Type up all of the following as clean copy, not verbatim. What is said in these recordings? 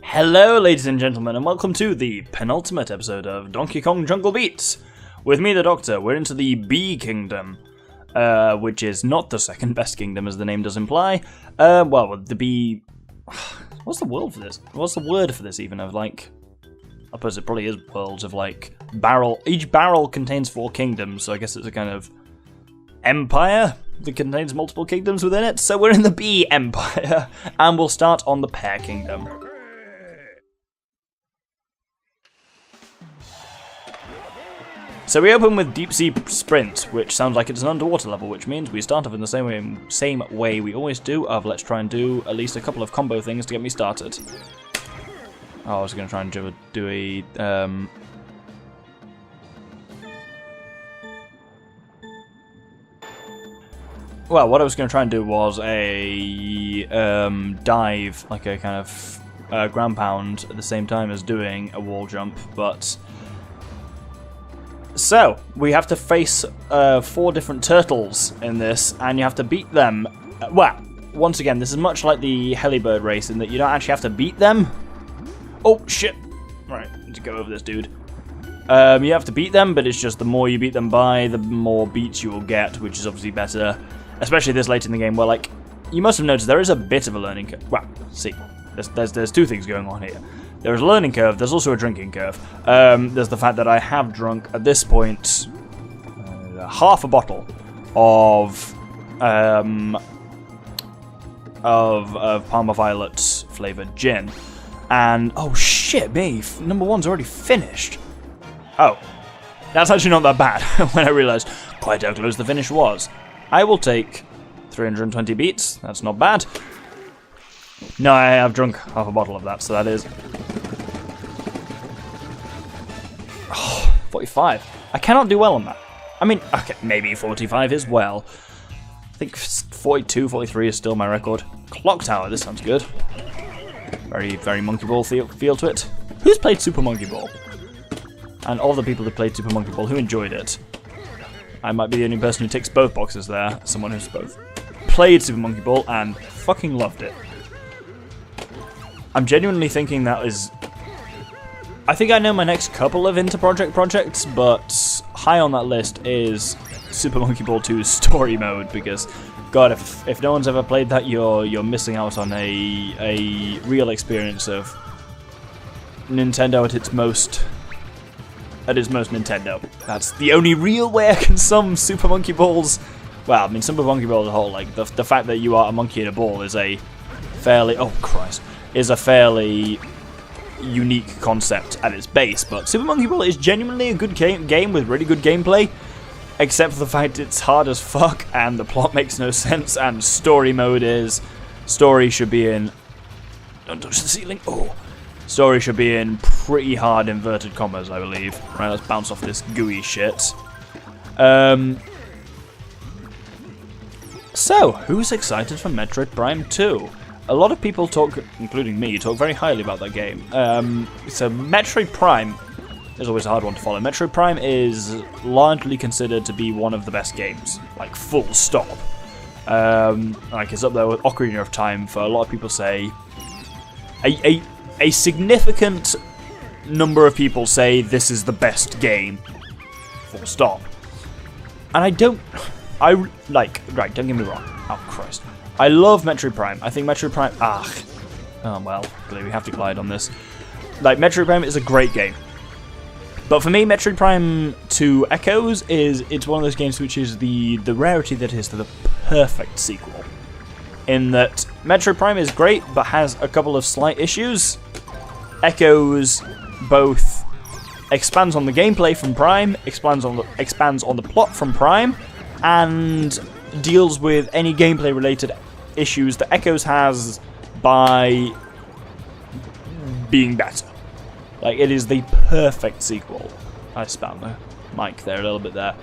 Hello ladies and gentlemen, and welcome to the penultimate episode of Donkey Kong Jungle Beats. With me, the Doctor. We're into the Bee Kingdom, which is not the second best kingdom as the name does imply. Well, the Bee... What's the word for this? What's the word for this even? Of like... I suppose it probably is worlds of like... barrel. Each barrel contains 4 kingdoms, so I guess it's a kind of... empire that contains multiple kingdoms within it. So we're in the Bee Empire, and we'll start on the Pear Kingdom. So we open with Deep Sea Sprint, which sounds like it's an underwater level, which means we start off in the same way we always do, of let's try and do at least a couple of combo things to get me started. Oh, I was going to try and do a... Well, what I was going to try and do was a dive, like a kind of ground pound at the same time as doing a wall jump, but... So, we have to face 4 different turtles in this, and you have to beat them. Well, once again, this is much like the Helibird race in that you don't actually have to beat them. Oh, shit. Right, need to go over this dude. You have to beat them, but it's just the more you beat them by, the more beats you will get, which is obviously better. Especially this late in the game, where, like, you must have noticed there is a bit of a learning curve. Well, see, there's 2 things going on here. There's a learning curve, there's also a drinking curve. There's the fact that I have drunk, at this point, half a bottle of Parma Violet flavoured gin. And, oh shit me, number 1's already finished. Oh, that's actually not that bad, when I realised quite how close the finish was. I will take 320 beats, that's not bad. No, I have drunk half a bottle of that, so that is... Oh, 45. I cannot do well on that. I mean, okay, maybe 45 is well. I think 42, 43 is still my record. Clock Tower, this sounds good. Very, very Monkey Ball feel to it. Who's played Super Monkey Ball? And all the people who played Super Monkey Ball, who enjoyed it? I might be the only person who ticks both boxes there. Someone who's both played Super Monkey Ball and fucking loved it. I'm genuinely thinking that is... I think I know my next couple of Interproject projects, but high on that list is Super Monkey Ball 2's story mode, because, God, if no one's ever played that, you're missing out on a real experience of Nintendo at its most Nintendo. That's the only real way I can sum Super Monkey Balls. Well, I mean, Super Monkey Ball as a whole, like, the fact that you are a monkey in a ball is a fairly... Oh, Christ. Is a fairly unique concept at its base, but Super Monkey Ball is genuinely a good game with really good gameplay, except for the fact it's hard as fuck, and the plot makes no sense, and story mode is... Story should be in... Don't touch the ceiling. Oh. Story should be in pretty hard inverted commas, I believe. Right, let's bounce off this gooey shit. So, who's excited for Metroid Prime 2? A lot of people talk, including me, talk very highly about that game. So Metroid Prime is always a hard one to follow. Metroid Prime is largely considered to be one of the best games, like full stop. Like it's up there with Ocarina of Time for a lot of people say. A significant number of people say this is the best game, full stop. And right, don't get me wrong. Oh Christ. I love Metroid Prime. I think Metroid Prime... Oh, well, we have to glide on this. Like, Metroid Prime is a great game. But for me, Metroid Prime 2 Echoes it's one of those games which is the rarity that is to the perfect sequel. In that Metroid Prime is great, but has a couple of slight issues. Echoes both expands on the gameplay from Prime, expands on the plot from Prime, and deals with any gameplay-related issues that Echoes has by being better. Like, it is the perfect sequel. I spammed the mic there a little bit there.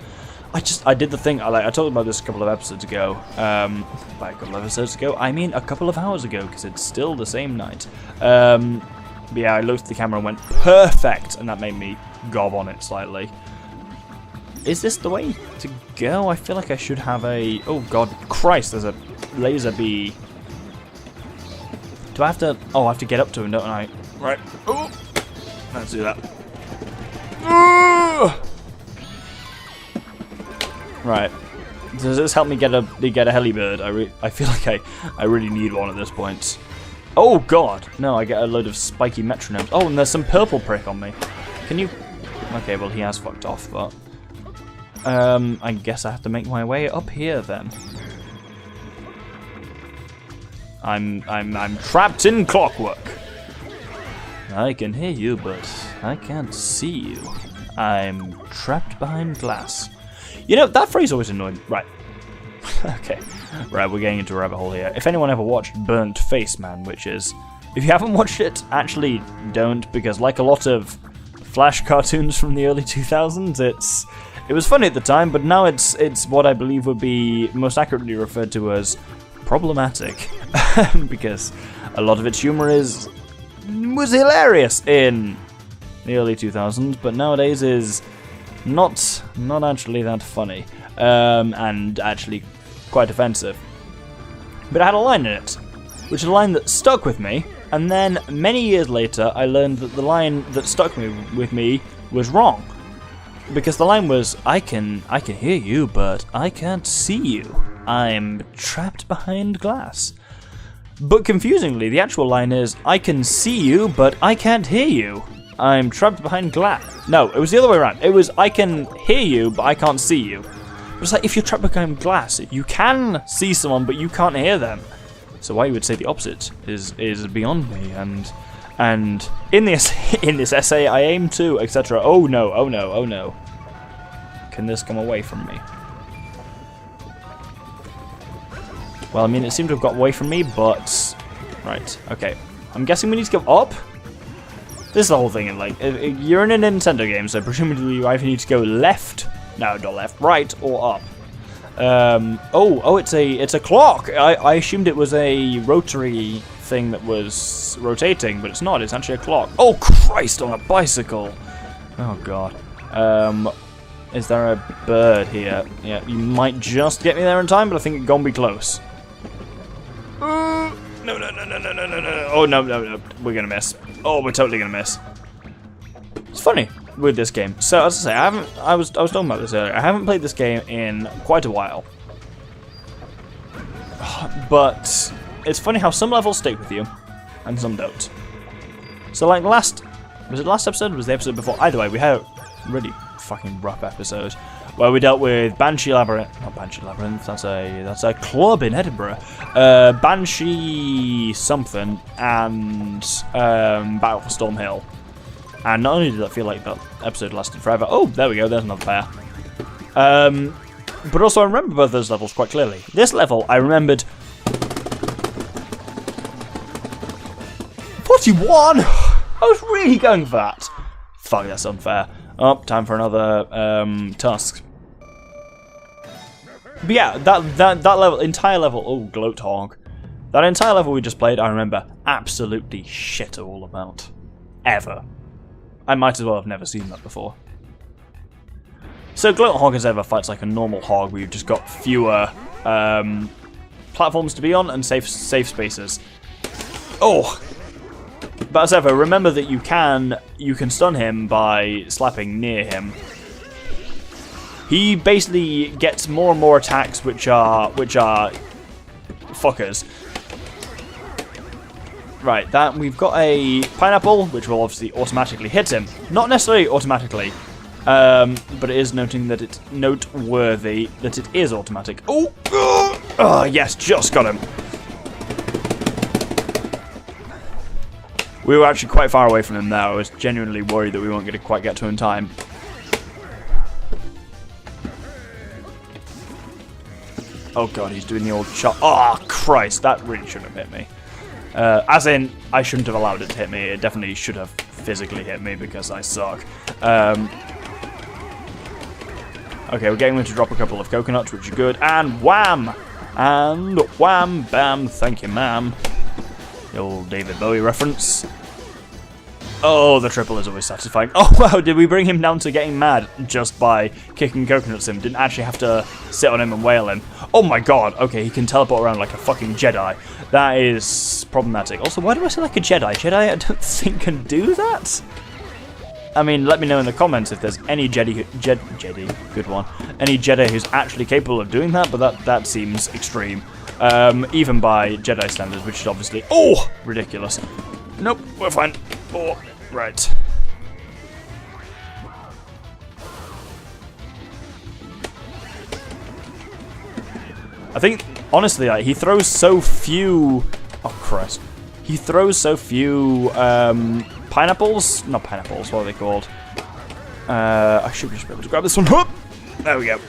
I did the thing, I talked about this a couple of episodes ago. By a couple of episodes ago, I mean a couple of hours ago, because it's still the same night. But yeah, I looked at the camera and went, perfect! And that made me gob on it slightly. Is this the way to go? I feel like I should have a... Oh, God. Christ, there's a laser bee. Do I have to... Oh, I have to get up to him, don't I? Right. Ooh. Let's do that. Ooh. Right. Does this help me get a Helibird? I feel like I really need one at this point. Oh god! No, I get a load of spiky metronomes. Oh, and there's some purple prick on me. Can you... Okay, well he has fucked off, but... I guess I have to make my way up here then. I'm trapped in clockwork. I can hear you, but I can't see you. I'm trapped behind glass. You know, that phrase always annoyed me. Right. Okay. Right, we're getting into a rabbit hole here. If anyone ever watched Burnt Face Man, which is... If you haven't watched it, actually don't, because like a lot of Flash cartoons from the early 2000s, it was funny at the time, but now it's what I believe would be most accurately referred to as problematic. Because a lot of its humor was hilarious in the early 2000s, but nowadays is not actually that funny, and actually quite offensive. But it had a line in it, which is a line that stuck with me, and then many years later I learned that the line that stuck with me was wrong. Because the line was, I can hear you, but I can't see you. I'm trapped behind glass. But confusingly, the actual line is, I can see you, but I can't hear you. I'm trapped behind glass. No, it was the other way around. It was, I can hear you, but I can't see you. It's like, if you're trapped behind glass, you can see someone, but you can't hear them. So why you would say the opposite is beyond me. And in this essay, I aim to, etc. Oh no, oh no, oh no. Can this come away from me? Well, I mean, it seemed to have got away from me, but... Right, okay. I'm guessing we need to go up? This is the whole thing, and like, you're in a Nintendo game, so presumably you either need to go left, no, not left, right, or up. Oh, it's a clock! I assumed it was a rotary thing that was rotating, but it's not, it's actually a clock. Oh, Christ, on a bicycle! Oh, God. Is there a bird here? Yeah, you might just get me there in time, but I think it's gonna be close. No. Oh, no. We're gonna miss. Oh, we're totally gonna miss. It's funny with this game. So, as I say, I was talking about this earlier. I haven't played this game in quite a while. But it's funny how some levels stick with you, and some don't. So, like was it last episode? Or was the episode before? Either way, we had a really fucking rough episode where we dealt with Banshee Labyrinth. Not Banshee Labyrinth. That's a club in Edinburgh. Banshee something and Battle for Storm Hill. And not only did that feel like that episode lasted forever. Oh, there we go. There's another pair. But also I remember both those levels quite clearly. This level I remembered. 41. I was really going for that. Fuck, that's unfair. Oh, time for another task. But yeah, that level, entire level. Oh, Gloat Hog. That entire level we just played, I remember absolutely shit all about. Ever. I might as well have never seen that before. So Gloat Hog as ever fights like a normal hog. We've just got fewer platforms to be on and safe spaces. Oh. But as ever, remember that you can stun him by slapping near him. He basically gets more and more attacks which are fuckers. Right, that we've got a pineapple, which will obviously automatically hit him. Not necessarily automatically, but it is noteworthy that it is automatic. Oh, yes, just got him. We were actually quite far away from him there. I was genuinely worried that we weren't going to quite get to him in time. Oh god, he's doing the old shot. Oh, Christ, that really shouldn't have hit me. As in, I shouldn't have allowed it to hit me. It definitely should have physically hit me because I suck. Okay, we're getting him to drop a couple of coconuts, which are good. And wham! And wham, bam, thank you, ma'am. The old David Bowie reference. Oh, the triple is always satisfying. Oh, wow, did we bring him down to getting mad just by kicking coconuts at him? Didn't actually have to sit on him and wail him. Oh my god, okay, he can teleport around like a fucking Jedi. That is problematic. Also, why do I say like a Jedi? Jedi, I don't think can do that? I mean, let me know in the comments if there's any Jedi, good one, any Jedi who's actually capable of doing that, but that seems extreme. Even by Jedi standards, which is obviously, oh, ridiculous. Nope, we're fine. Oh, right. I think, honestly, like, he throws so few... Oh, Christ. He throws so few pineapples? Not pineapples, what are they called? I should just be able to grab this one. There we go.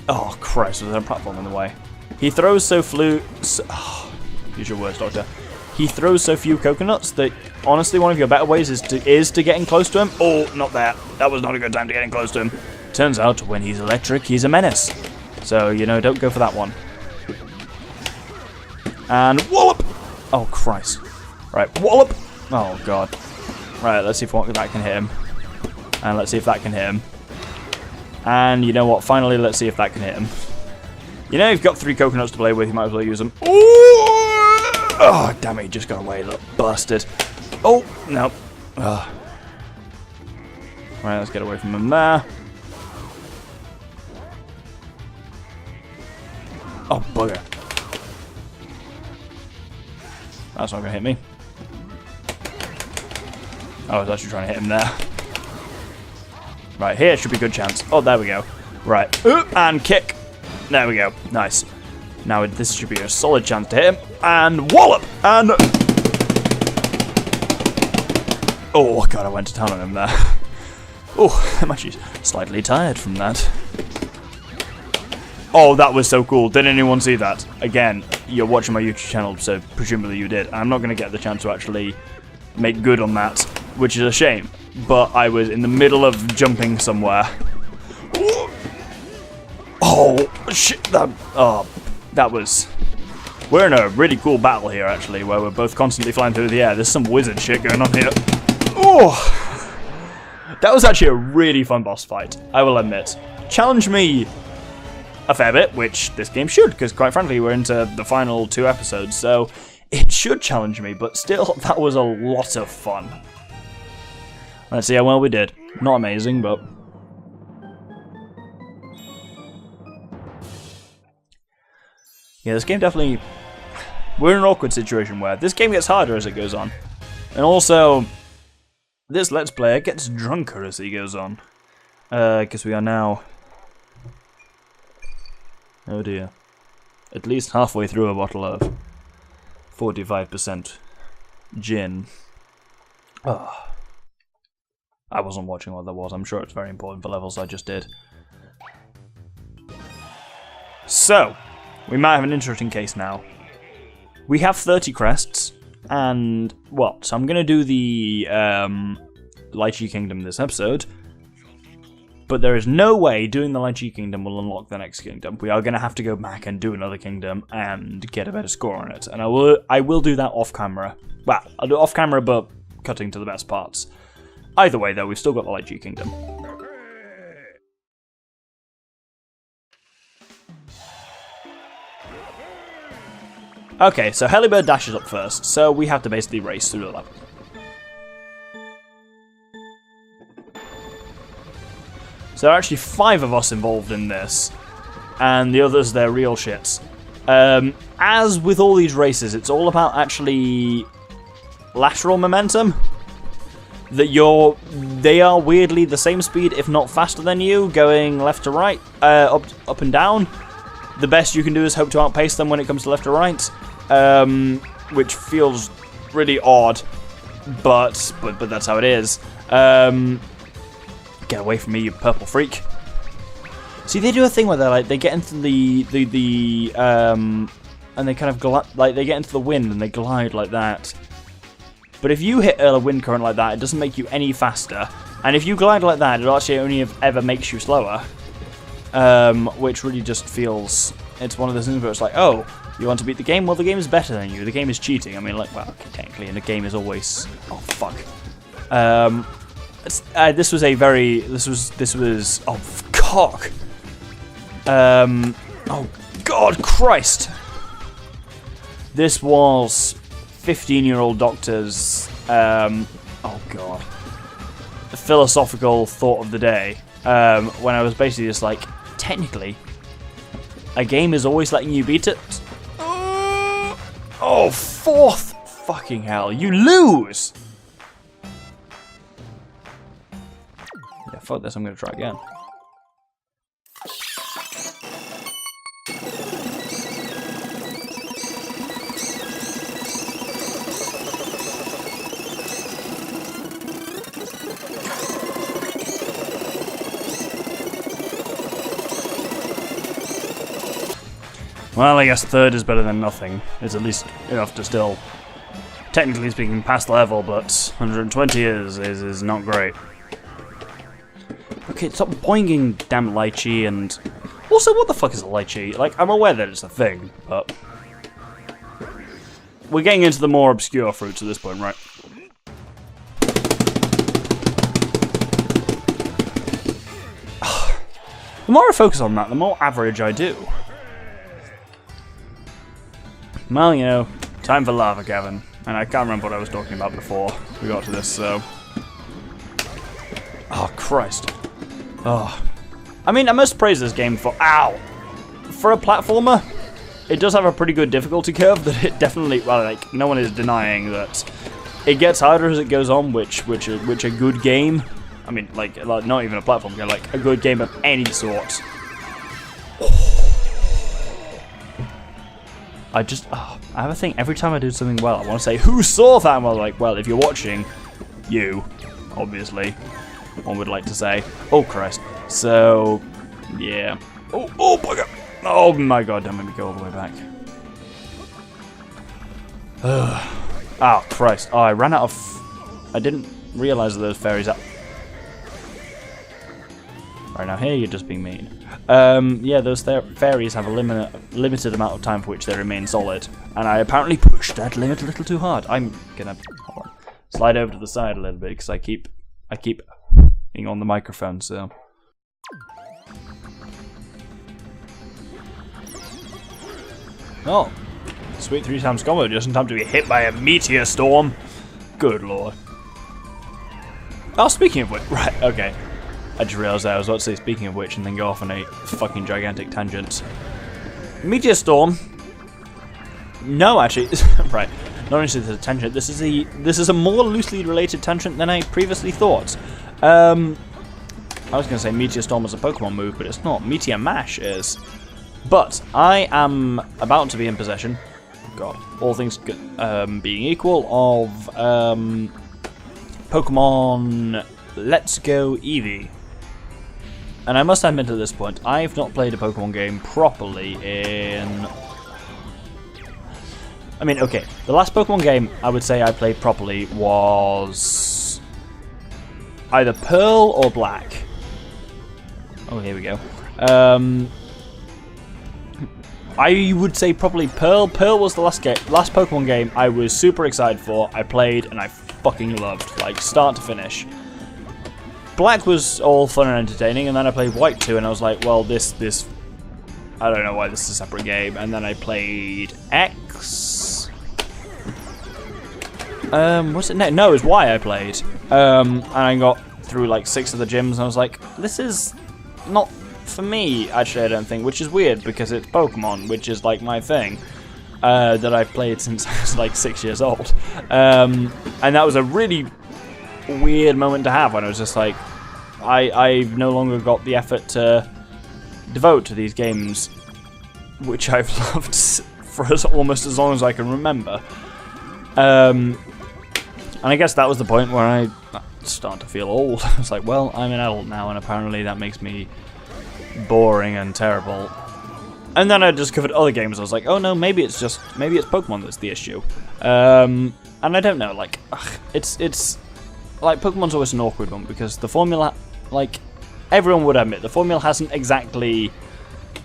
Oh, Christ, was there a platform in the way? He throws so few... use your words, Doctor. He throws so few coconuts that, honestly, one of your better ways is to getting close to him. Oh, not there. That was not a good time to getting close to him. Turns out, when he's electric, he's a menace. So, you know, don't go for that one. And wallop! Oh, Christ. Right, wallop! Oh, God. Right, let's see if that can hit him. And let's see if that can hit him. And you know what? Finally, let's see if that can hit him. You know, you've got 3 coconuts to play with, you might as well use them. Ooh! Oh, damn it, he just got away, little bastard. Oh, no. Ugh. Right, let's get away from him there. Oh, bugger. That's not going to hit me. Oh, I was actually trying to hit him there. Right, here should be a good chance. Oh, there we go. Right, and kick. There we go. Nice. Now this should be a solid chance to hit him. And wallop! And... Oh, God, I went to town on him there. Oh, I'm actually slightly tired from that. Oh, that was so cool. Did anyone see that? Again, you're watching my YouTube channel, so presumably you did. I'm not going to get the chance to actually make good on that, which is a shame. But I was in the middle of jumping somewhere. Oh, shit. That was... We're in a really cool battle here, actually, where we're both constantly flying through the air. There's some wizard shit going on here. Oh! That was actually a really fun boss fight, I will admit. Challenged me a fair bit, which this game should, because quite frankly, we're into the final 2 episodes, so it should challenge me, but still, that was a lot of fun. Let's see how well we did. Not amazing, but... Yeah, this game definitely... We're in an awkward situation where this game gets harder as it goes on. And also, this Let's Player gets drunker as he goes on. Because we are now... Oh dear. At least halfway through a bottle of 45% gin. Oh. I wasn't watching what that was. I'm sure it's very important for levels I just did. So... We might have an interesting case now. We have 30 crests, and, well, so I'm going to do the Lychee Kingdom this episode, but there is no way doing the Lychee Kingdom will unlock the next kingdom. We are going to have to go back and do another kingdom and get a better score on it, and I will do that off camera. Well, I'll do it off camera, but cutting to the best parts. Either way, though, we've still got the Lychee Kingdom. Okay, so Helibird Dash is up first, so we have to basically race through the level. So there are actually 5 of us involved in this, and the others, they're real shits. As with all these races, it's all about actually lateral momentum. That they are weirdly the same speed, if not faster than you, going left to right, up and down. The best you can do is hope to outpace them when it comes to left or right, which feels really odd, but that's how it is. Get away from me, you purple freak! See, they do a thing where they get into the and they kind of they get into the wind and they glide like that. But if you hit a wind current like that, it doesn't make you any faster, and if you glide like that, it actually only ever makes you slower. Which really just feels... It's one of those things where it's like, oh, you want to beat the game? Well, the game is better than you. The game is cheating. I mean, like, well, okay, technically, and the game is always... Oh, fuck. This was oh cock. Oh God Christ. This was 15-year-old doctor's oh God, philosophical thought of the day. When I was basically just like, technically, a game is always letting you beat it. Oh, fourth fucking hell, you lose. Yeah, fuck this, I'm gonna try again. Well, I guess third is better than nothing. It's at least enough to still, technically speaking, pass the level, but 120 is not great. Okay, stop boinging, damn Lychee, and... Also, what the fuck is a Lychee? Like, I'm aware that it's a thing, but... We're getting into the more obscure fruits at this point, right? The more I focus on that, the more average I do. Well, you know, time for lava, Cavern. And I can't remember what I was talking about before we got to this, so... Oh, Christ. Oh. I mean, I must praise this game for... Ow! For a platformer, it does have a pretty good difficulty curve that it definitely... Well, like, no one is denying that it gets harder as it goes on, which a good game... I mean, like not even a platform game, like a good game of any sort... I have a thing, every time I do something well, I want to say, who saw that? And I'm like, well, if you're watching, you, obviously, one would like to say. Oh, Christ. So, yeah. Oh, bugger. Oh, my God, don't make me go all the way back. Oh, Christ. Oh, I ran out of... I didn't realize that those fairies up. Right, now here you're just being mean. Yeah, those fairies have a limited amount of time for which they remain solid, and I apparently pushed that limit a little too hard. I'm gonna slide over to the side a little bit because I keep being on the microphone. So, oh, sweet 3 times combo just in time to be hit by a meteor storm. Good lord. Oh, speaking of which, right, okay. I just realised that I was about to say speaking of which and then go off on a fucking gigantic tangent. Meteor Storm. No, actually, right. Not only is it a tangent, this is a more loosely related tangent than I previously thought. I was going to say Meteor Storm was a Pokemon move, but it's not. Meteor Mash is. But I am about to be in possession, God, all things being equal, of Pokemon Let's Go Eevee. And I must admit at this point, I've not played a Pokemon game properly in... I mean, okay, the last Pokemon game I would say I played properly was either Pearl or Black. Oh, here we go. I would say probably Pearl. Pearl was the last Pokemon game I was super excited for. I played and I fucking loved, like start to finish. Black was all fun and entertaining, and then I played White 2, and I was like, well, this, I don't know why this is a separate game. And then I played X. What's it? No, it was Y I played. And I got through like 6 of the gyms, and I was like, this is not for me, actually, I don't think, which is weird, because it's Pokemon, which is like my thing. That I've played since I was like 6 years old. And that was a really weird moment to have when I was just like, I've no longer got the effort to devote to these games, which I've loved for almost as long as I can remember. And I guess that was the point where I started to feel old. I was like, well, I'm an adult now, and apparently that makes me boring and terrible. And then I discovered other games. I was like, oh no, maybe it's Pokemon that's the issue. And I don't know, like, it's like, Pokemon's always an awkward one, because the formula, like, everyone would admit, the formula hasn't exactly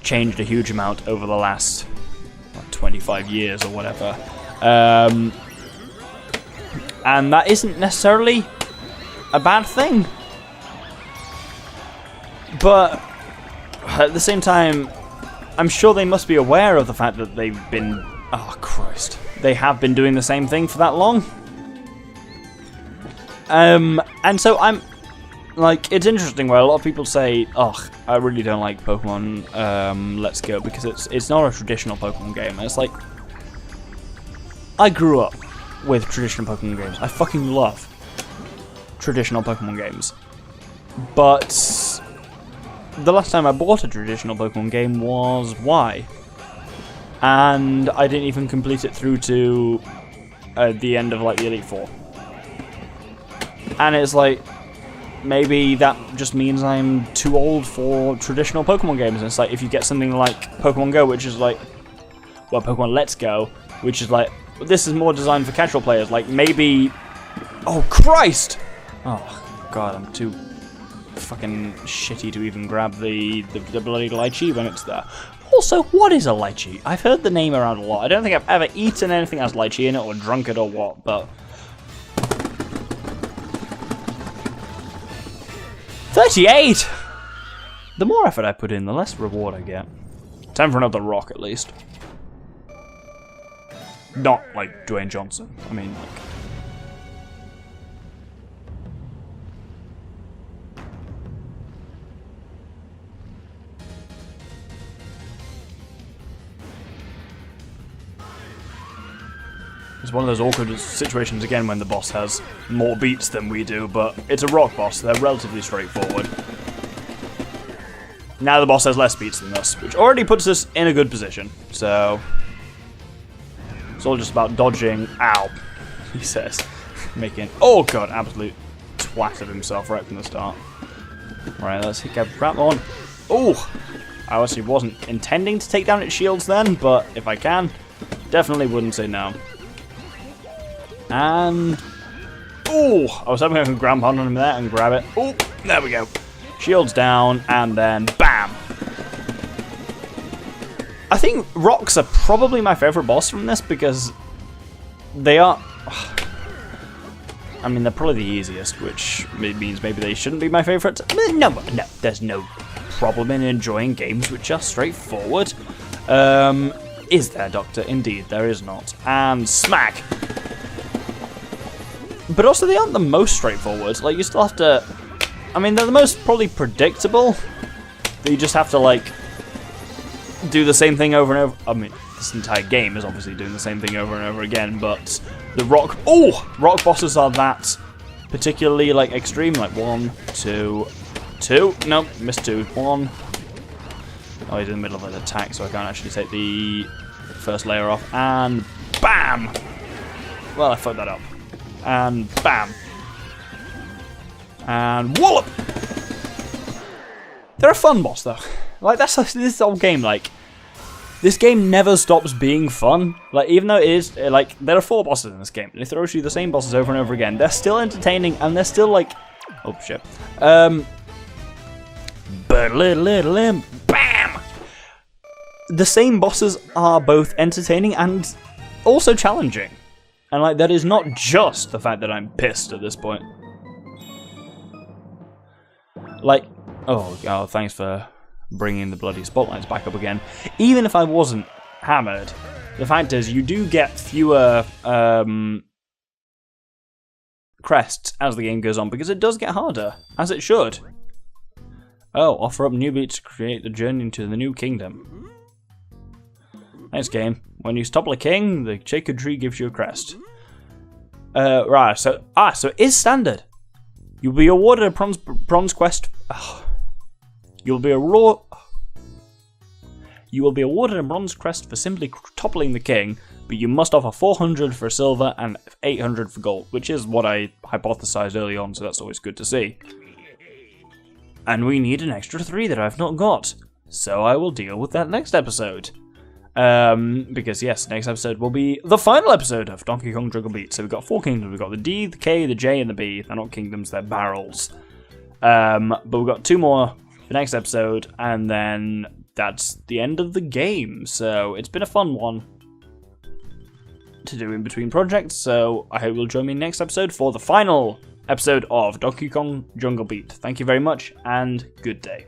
changed a huge amount over the last 25 years or whatever. And that isn't necessarily a bad thing. But at the same time, I'm sure they must be aware of the fact that they've been... Oh, Christ. They have been doing the same thing for that long. And so I'm... Like, it's interesting where a lot of people say, "Ugh, I really don't like Pokemon Let's Go because it's not a traditional Pokemon game." And it's like, I grew up with traditional Pokemon games. I fucking love traditional Pokemon games. But the last time I bought a traditional Pokemon game was Y. And I didn't even complete it through to the end of, like, the Elite Four. And it's like... Maybe that just means I'm too old for traditional Pokemon games. And it's like, if you get something like Pokemon Go, which is like... Well, Pokemon Let's Go, which is like... This is more designed for casual players. Like, maybe... Oh, Christ! Oh, God, I'm too fucking shitty to even grab the bloody Lychee when it's there. Also, what is a Lychee? I've heard the name around a lot. I don't think I've ever eaten anything that has Lychee in it, or drunk it, or what, but... 38! The more effort I put in, the less reward I get. Time for another rock, at least. Not like Dwayne Johnson. I mean, like... It's one of those awkward situations again when the boss has more beats than we do, but it's a rock boss, so they're relatively straightforward. Now the boss has less beats than us, which already puts us in a good position, so... It's all just about dodging. Ow, he says. Making... Oh god, absolute twat of himself right from the start. Right, let's grab that one. Oh! I actually wasn't intending to take down its shields then, but if I can, definitely wouldn't say no. And... Oh! I was hoping I could ground pound on him there and grab it. Oh! There we go. Shields down, and then BAM! I think rocks are probably my favourite boss from this because they are... I mean, they're probably the easiest, which means maybe they shouldn't be my favourite. No, there's no problem in enjoying games which are straightforward. Is there, Doctor? Indeed, there is not. And smack! But also, they aren't the most straightforward. Like, you still have to... I mean, they're the most probably predictable. But you just have to, like, do the same thing over and over. I mean, this entire game is obviously doing the same thing over and over again, but the rock... Oh! Rock bosses are that particularly, like, extreme. Like, 1, 2, 2. Nope, missed 2. 1. Oh, he's in the middle of an attack, so I can't actually take the first layer off. And BAM! Well, I fucked that up. And BAM! And wallop! They're a fun boss, though. Like, that's this whole game, like... This game never stops being fun. Like, even though it is, like, there are 4 bosses in this game, and it throws you the same bosses over and over again. They're still entertaining, and they're still, like... Oh, shit. BAM! The same bosses are both entertaining and also challenging. And, like, that is not just the fact that I'm pissed at this point. Like, oh, thanks for bringing the bloody spotlights back up again. Even if I wasn't hammered, the fact is you do get fewer crests as the game goes on, because it does get harder, as it should. Oh, offer up new beats to create the journey into the new kingdom. Nice game. When you topple a king, the shaker tree gives you a crest. Right, so it is standard. You'll be awarded a bronze quest. You will be awarded a bronze crest for simply toppling the king, but you must offer 400 for silver and 800 for gold, which is what I hypothesized early on, so that's always good to see. And we need an extra 3 that I've not got, so I will deal with that next episode. Because yes, next episode will be the final episode of Donkey Kong Jungle Beat. So we've got 4 kingdoms. We've got the D, the K, the J, and the B. They're not kingdoms, they're barrels. But we've got 2 more for next episode, and then that's the end of the game. So it's been a fun one to do in between projects. So I hope you'll join me next episode for the final episode of Donkey Kong Jungle Beat. Thank you very much, and good day.